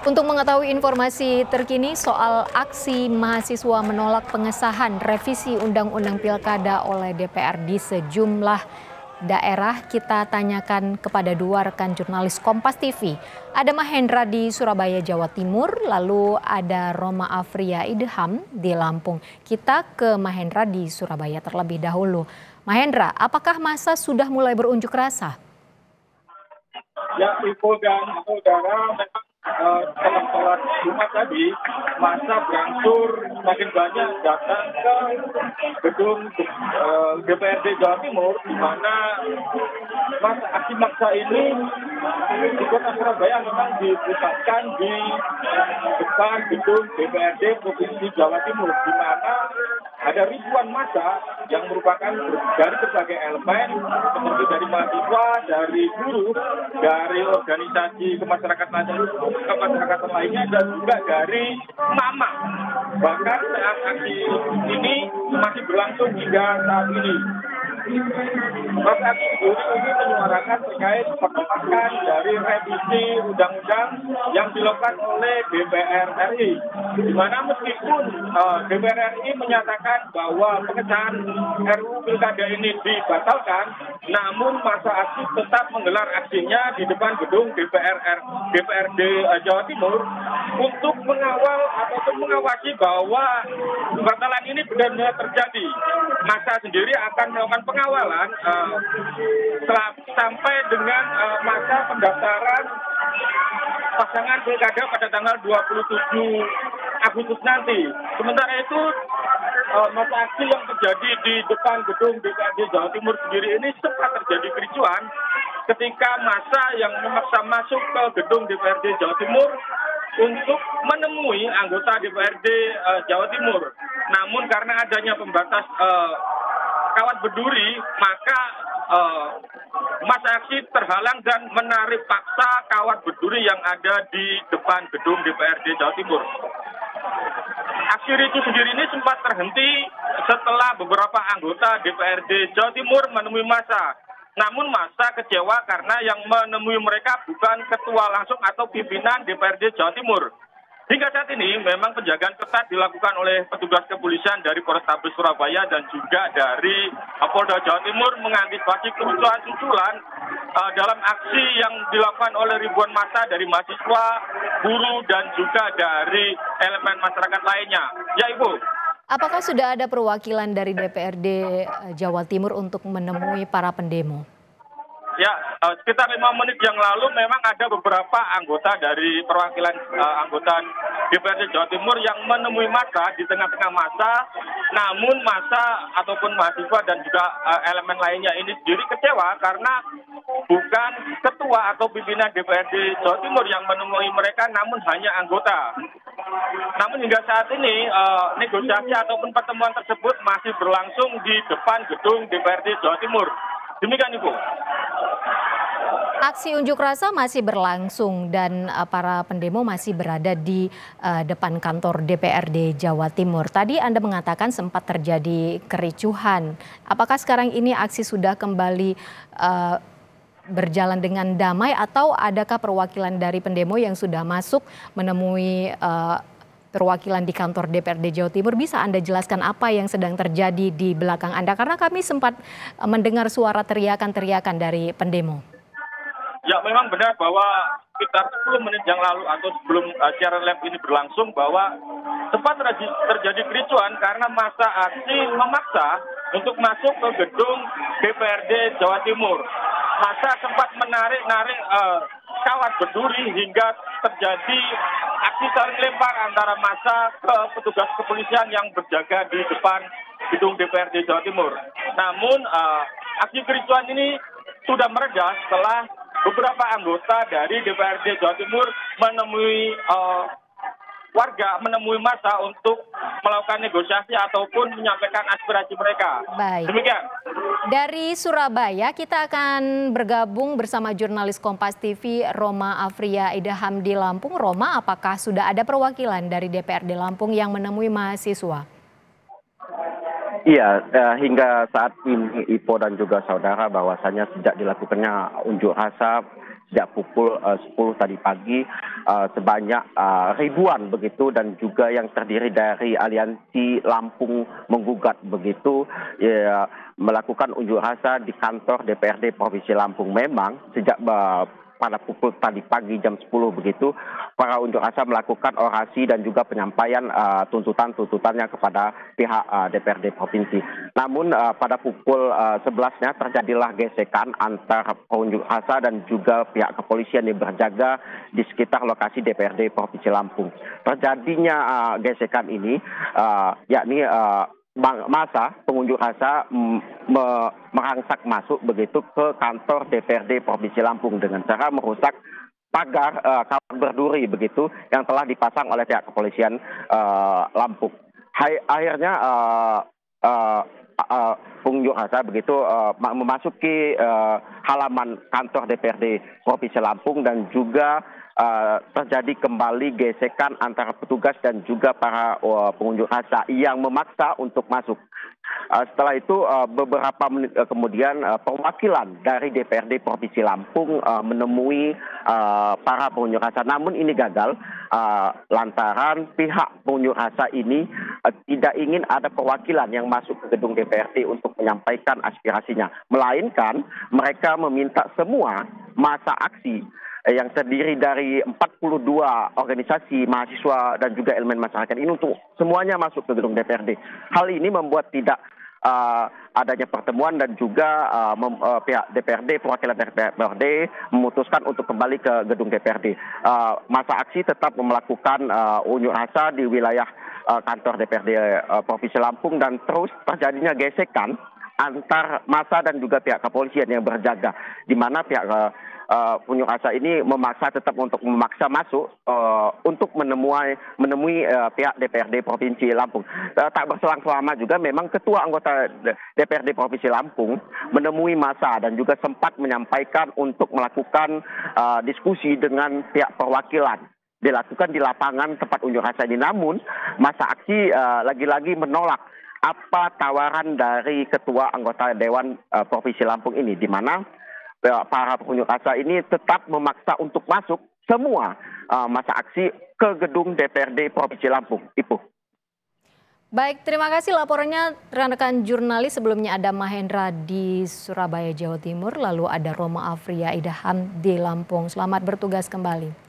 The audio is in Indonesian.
Untuk mengetahui informasi terkini soal aksi mahasiswa menolak pengesahan revisi Undang-Undang Pilkada oleh DPR di sejumlah daerah, kita tanyakan kepada dua rekan jurnalis Kompas TV. Ada Mahendra di Surabaya, Jawa Timur, lalu ada Roma Afria Idham di Lampung. Kita ke Mahendra di Surabaya terlebih dahulu. Mahendra, apakah massa sudah mulai berunjuk rasa? Ya, Ibu dan saudara, memang setelah sholat Jumat tadi, masa berangsur semakin banyak datang ke gedung DPRD Jawa Timur, di mana aksi maksa ini di kota Surabaya memang dipusatkan di depan gedung DPRD Provinsi Jawa Timur, di mana ada ribuan massa yang merupakan dari berbagai elemen, seperti dari mahasiswa, dari guru, dari organisasi kemasyarakatan lainnya, dan juga dari mama. Bahkan saat aksi ini masih berlangsung hingga saat ini. Masa aksi ini menyuarakan terkait penolakan dari revisi undang-undang yang dilakukan oleh DPR RI, di mana meskipun DPR RI menyatakan bahwa pengesahan RUU Pilkada ini dibatalkan, namun masa aksi tetap menggelar aksinya di depan gedung DPRD Jawa Timur untuk mengawal ataupun mengawasi bahwa pembatalan ini benar-benar terjadi. Masa sendiri akan melakukan pengawalan sampai dengan masa pendaftaran pasangan pilkada pada tanggal 27 Agustus nanti. Sementara itu, masa aksi yang terjadi di depan gedung DPRD Jawa Timur sendiri ini sempat terjadi kericuan ketika massa yang memaksa masuk ke gedung DPRD Jawa Timur untuk menemui anggota DPRD Jawa Timur. Namun karena adanya pembatas kawat berduri, maka massa aksi terhalang dan menarik paksa kawat berduri yang ada di depan gedung DPRD Jawa Timur. Aksi ricu sendiri ini sempat terhenti setelah beberapa anggota DPRD Jawa Timur menemui massa. Namun massa kecewa karena yang menemui mereka bukan ketua langsung atau pimpinan DPRD Jawa Timur. Hingga saat ini memang penjagaan ketat dilakukan oleh petugas kepolisian dari Polrestabes Surabaya dan juga dari Polda Jawa Timur mengantisipasi kericuan susulan dalam aksi yang dilakukan oleh ribuan massa dari mahasiswa, buruh, dan juga dari elemen masyarakat lainnya. Ya, Ibu. Apakah sudah ada perwakilan dari DPRD Jawa Timur untuk menemui para pendemo? Ya, sekitar 5 menit yang lalu memang ada beberapa anggota dari perwakilan anggota DPRD Jawa Timur yang menemui massa di tengah-tengah massa. Namun massa ataupun mahasiswa dan juga elemen lainnya ini sendiri kecewa karena bukan ketua atau pimpinan DPRD Jawa Timur yang menemui mereka, namun hanya anggota. Namun hingga saat ini negosiasi ataupun pertemuan tersebut masih berlangsung di depan gedung DPRD Jawa Timur. Demikian, Ibu. Aksi unjuk rasa masih berlangsung dan para pendemo masih berada di depan kantor DPRD Jawa Timur. Tadi Anda mengatakan sempat terjadi kericuhan. Apakah sekarang ini aksi sudah kembali berjalan dengan damai atau adakah perwakilan dari pendemo yang sudah masuk menemui perwakilan di kantor DPRD Jawa Timur? Bisa Anda jelaskan apa yang sedang terjadi di belakang Anda? Karena kami sempat mendengar suara teriakan-teriakan dari pendemo. Ya, memang benar bahwa sekitar 10 menit yang lalu atau sebelum siaran live ini berlangsung bahwa sempat terjadi kericuan karena massa aksi memaksa untuk masuk ke gedung DPRD Jawa Timur. Massa sempat menarik-narik kawat berduri hingga terjadi aksi saling lempar antara massa ke petugas kepolisian yang berjaga di depan gedung DPRD Jawa Timur. Namun aksi kericuan ini sudah mereda setelah beberapa anggota dari DPRD Jawa Timur menemui massa untuk melakukan negosiasi ataupun menyampaikan aspirasi mereka. Baik. Demikian. Dari Surabaya kita akan bergabung bersama jurnalis Kompas TV Roma Afria Idham di Lampung. Roma, apakah sudah ada perwakilan dari DPRD Lampung yang menemui mahasiswa? Iya, hingga saat ini Ipo dan juga saudara bahwasannya sejak dilakukannya unjuk rasa sejak pukul 10 tadi pagi sebanyak ribuan begitu, dan juga yang terdiri dari Aliansi Lampung Menggugat begitu ya, melakukan unjuk rasa di kantor DPRD Provinsi Lampung. Memang sejak pada pukul tadi pagi jam 10 begitu, para unjuk rasa melakukan orasi dan juga penyampaian tuntutan-tuntutannya kepada pihak DPRD Provinsi. Namun pada pukul 11-nya terjadilah gesekan antara pengunjuk rasa dan juga pihak kepolisian yang berjaga di sekitar lokasi DPRD Provinsi Lampung. Terjadinya gesekan ini yakni masa pengunjuk rasa merangsak masuk begitu ke kantor DPRD Provinsi Lampung dengan cara merusak pagar kawat berduri begitu yang telah dipasang oleh pihak kepolisian Lampung. Akhirnya pengunjuk rasa begitu memasuki halaman kantor DPRD Provinsi Lampung, dan juga terjadi kembali gesekan antara petugas dan juga para pengunjuk rasa yang memaksa untuk masuk. Setelah itu beberapa menit kemudian perwakilan dari DPRD Provinsi Lampung menemui para pengunjuk rasa. Namun ini gagal lantaran pihak pengunjuk rasa ini tidak ingin ada perwakilan yang masuk ke gedung DPRD untuk menyampaikan aspirasinya. Melainkan mereka meminta semua massa aksi yang terdiri dari 42 organisasi mahasiswa dan juga elemen masyarakat ini untuk semuanya masuk ke gedung DPRD. Hal ini membuat tidak adanya pertemuan, dan juga pihak DPRD, perwakilan DPRD memutuskan untuk kembali ke gedung DPRD. Masa aksi tetap melakukan unjuk rasa di wilayah kantor DPRD Provinsi Lampung, dan terus terjadinya gesekan antar massa dan juga pihak kepolisian yang berjaga, di mana pihak pengunjuk rasa ini tetap memaksa masuk untuk menemui pihak DPRD Provinsi Lampung. Tak berselang lama juga memang ketua anggota DPRD Provinsi Lampung menemui massa dan juga sempat menyampaikan untuk melakukan diskusi dengan pihak perwakilan dilakukan di lapangan tempat unjuk rasa ini. Namun massa aksi lagi-lagi menolak apa tawaran dari ketua anggota Dewan Provinsi Lampung ini, di mana para pengunjuk rasa ini tetap memaksa untuk masuk semua massa aksi ke gedung DPRD Provinsi Lampung. Ibu. Baik, terima kasih laporannya rekan-rekan jurnalis. Sebelumnya ada Mahendra di Surabaya, Jawa Timur, lalu ada Roma Afria Idaham di Lampung. Selamat bertugas kembali.